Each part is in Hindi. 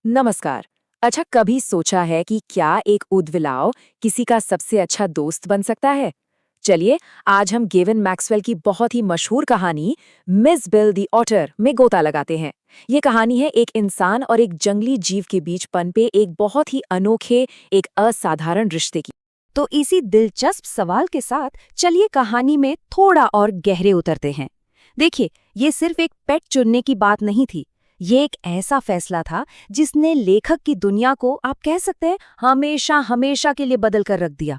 नमस्कार। अच्छा, कभी सोचा है कि क्या एक ऊदबिलाव किसी का सबसे अच्छा दोस्त बन सकता है? चलिए, आज हम गेविन मैक्सवेल की बहुत ही मशहूर कहानी मिस बिल दी ऑटर में गोता लगाते हैं। ये कहानी है एक इंसान और एक जंगली जीव के बीच पनपे एक बहुत ही अनोखे, एक असाधारण रिश्ते की। तो इसी दिलचस्प सवाल के साथ चलिए कहानी में थोड़ा और गहरे उतरते हैं। देखिए, ये सिर्फ एक पेट चुनने की बात नहीं थी। ये एक ऐसा फैसला था जिसने लेखक की दुनिया को, आप कह सकते हैं, हमेशा हमेशा के लिए बदल कर रख दिया।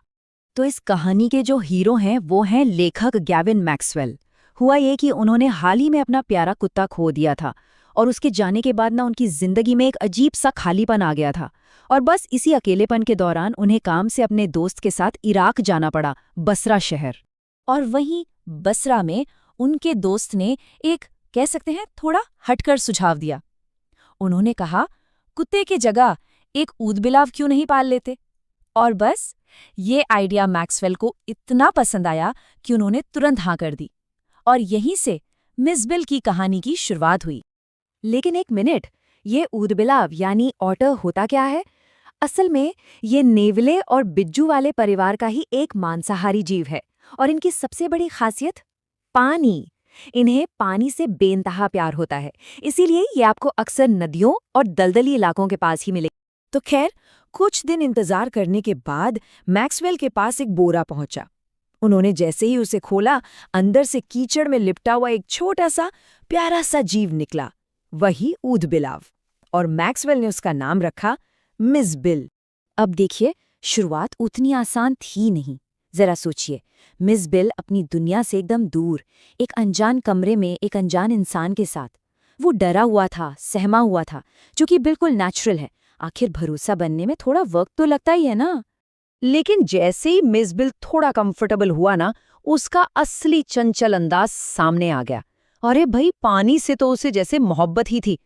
तो इस कहानी के जो हीरो हैं वो हैं लेखक गैविन मैक्सवेल। हुआ ये कि उन्होंने हाल ही में अपना प्यारा कुत्ता खो दिया था और उसके जाने के बाद ना उनकी जिंदगी में एक अजीब सा खालीपन आ गया था। और बस इसी अकेलेपन के दौरान उन्हें काम से अपने दोस्त के साथ इराक जाना पड़ा, बसरा शहर। और वहीं बसरा में उनके दोस्त ने एक, कह सकते हैं, थोड़ा हटकर सुझाव दिया। उन्होंने कहा, कुत्ते की जगह एक ऊदबिलाव क्यों नहीं पाल लेते? और बस ये आइडिया मैक्सवेल को इतना पसंद आया कि उन्होंने तुरंत हाँ कर दी। और यहीं से मिस बिल की कहानी की शुरुआत हुई। लेकिन एक मिनट, ये ऊदबिलाव यानी ऑटर होता क्या है? असल में ये नेवले और बिज्जू वाले परिवार का ही एक मांसाहारी जीव है। और इनकी सबसे बड़ी खासियत, पानी। इन्हें पानी से बेइंतहा प्यार होता है, इसीलिए ये आपको अक्सर नदियों और दलदली इलाकों के पास ही मिले। तो खैर, कुछ दिन इंतजार करने के बाद मैक्सवेल के पास एक बोरा पहुंचा। उन्होंने जैसे ही उसे खोला, अंदर से कीचड़ में लिपटा हुआ एक छोटा सा प्यारा सा जीव निकला, वही ऊदबिलाव। और मैक्सवेल ने उसका नाम रखा मिस बिल। अब देखिए, शुरुआत उतनी आसान थी नहीं। जरा सोचिए, मिस बिल अपनी दुनिया से एकदम दूर, एक अनजान कमरे में एक अनजान इंसान के साथ। वो डरा हुआ था, सहमा हुआ था, जो कि बिल्कुल नेचुरल है। आखिर भरोसा बनने में थोड़ा वक्त तो लगता ही है ना। लेकिन जैसे ही मिस बिल थोड़ा कंफर्टेबल हुआ ना, उसका असली चंचल अंदाज सामने आ गया। अरे भाई, पानी से तो उसे जैसे मोहब्बत ही थी।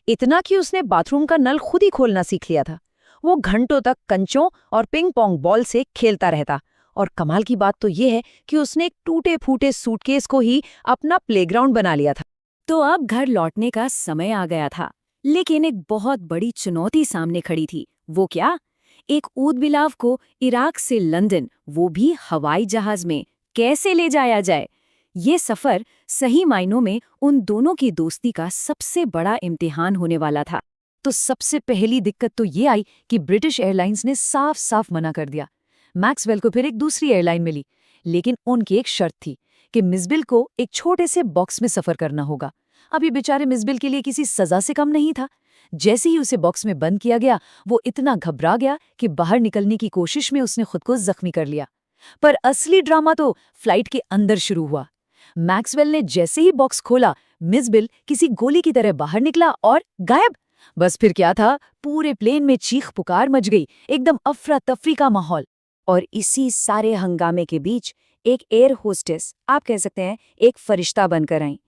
इतना कि उसने बाथरूम का नल खुद ही खोलना सीख लिया था। वो घंटों तक कंचों और पिंग पोंग बॉल से खेलता रहता। और कमाल की बात तो ये है कि उसने एक टूटे फूटे सूटकेस को ही अपना प्लेग्राउंड बना लिया था। तो अब घर लौटने का समय आ गया था। लेकिन एक बहुत बड़ी चुनौती सामने खड़ी थी। वो क्या? एक ऊदबिलाव को इराक से लंदन, वो भी हवाई जहाज में, कैसे ले जाया जाए? ये सफर सही मायनों में उन दोनों की दोस्ती का सबसे बड़ा इम्तिहान होने वाला था। तो सबसे पहली दिक्कत तो ये आई कि ब्रिटिश एयरलाइंस ने साफ साफ मना कर दिया। मैक्सवेल को फिर एक दूसरी एयरलाइन मिली, लेकिन उनकी एक शर्त थी कि मिसबिल को एक छोटे से बॉक्स में सफर करना होगा। अभी बेचारे मिसबिल के लिए किसी सजा से कम नहीं था। जैसे ही उसे बॉक्स में बंद किया गया, वो इतना घबरा गया कि बाहर निकलने की कोशिश में उसने खुद को जख्मी कर लिया। पर असली ड्रामा तो फ्लाइट के अंदर शुरू हुआ। मैक्सवेल ने जैसे ही बॉक्स खोला, मिसबिल किसी गोली की तरह बाहर निकला और गायब। बस फिर क्या था, पूरे प्लेन में चीख पुकार मच गई, एकदम अफरा तफरी का माहौल। और इसी सारे हंगामे के बीच एक एयर होस्टेस, आप कह सकते हैं, एक फरिश्ता बनकर आई।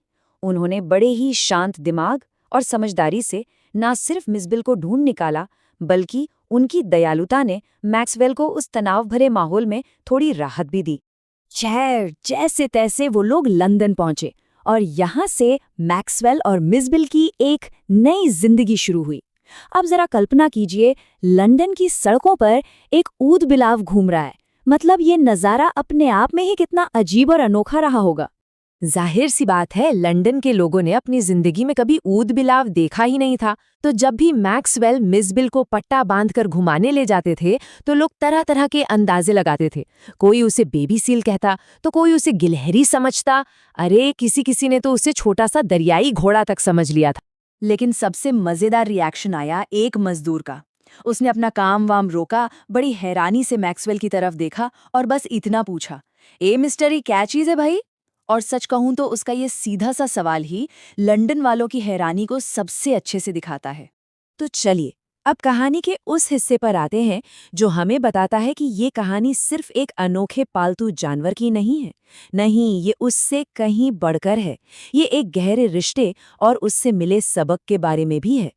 उन्होंने बड़े ही शांत दिमाग और समझदारी से ना सिर्फ मिसबिल को ढूंढ निकाला, बल्कि उनकी दयालुता ने मैक्सवेल को उस तनाव भरे माहौल में थोड़ी राहत भी दी। खैर, जैसे तैसे वो लोग लंदन पहुंचे और यहाँ से मैक्सवेल और मिसबिल की एक नई जिंदगी शुरू हुई। अब जरा कल्पना कीजिए, लंदन की सड़कों पर एक ऊदबिलाव घूम रहा है। मतलब ये नज़ारा अपने आप में ही कितना अजीब और अनोखा रहा होगा। जाहिर सी बात है, लंदन के लोगों ने अपनी जिंदगी में कभी ऊदबिलाव देखा ही नहीं था। तो जब भी मैक्सवेल मिसबिल को पट्टा बांधकर घुमाने ले जाते थे, तो लोग तरह तरह के अंदाजे लगाते थे। कोई उसे बेबी सील कहता, तो कोई उसे गिलहरी समझता। अरे, किसी किसी ने तो उसे छोटा सा दरियाई घोड़ा तक समझ लिया था। लेकिन सबसे मजेदार रिएक्शन आया एक मजदूर का। उसने अपना काम वाम रोका, बड़ी हैरानी से मैक्सवेल की तरफ देखा और बस इतना पूछा, ए मिस्टर, ये क्या चीज है भाई? और सच कहूं तो उसका ये सीधा सा सवाल ही लंदन वालों की हैरानी को सबसे अच्छे से दिखाता है। तो चलिए, अब कहानी के उस हिस्से पर आते हैं जो हमें बताता है कि ये कहानी सिर्फ एक अनोखे पालतू जानवर की नहीं है। नहीं, ये उससे कहीं बढ़कर है। ये एक गहरे रिश्ते और उससे मिले सबक के बारे में भी है।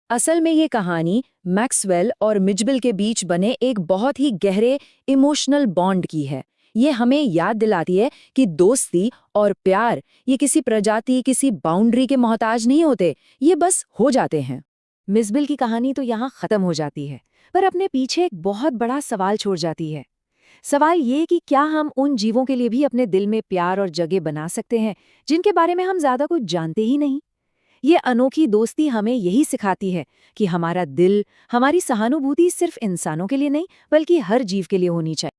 असल में ये कहानी मैक्सवेल और मिसबिल के बीच बने एक बहुत ही गहरे इमोशनल बॉन्ड की है। ये हमें याद दिलाती है कि दोस्ती और प्यार ये किसी प्रजाति, किसी बाउंड्री के मोहताज नहीं होते, ये बस हो जाते हैं। मिस बिल की कहानी तो यहाँ खत्म हो जाती है, पर अपने पीछे एक बहुत बड़ा सवाल छोड़ जाती है। सवाल ये कि क्या हम उन जीवों के लिए भी अपने दिल में प्यार और जगह बना सकते हैं जिनके बारे में हम ज्यादा कुछ जानते ही नहीं। ये अनोखी दोस्ती हमें यही सिखाती है कि हमारा दिल, हमारी सहानुभूति सिर्फ इंसानों के लिए नहीं बल्कि हर जीव के लिए होनी चाहिए।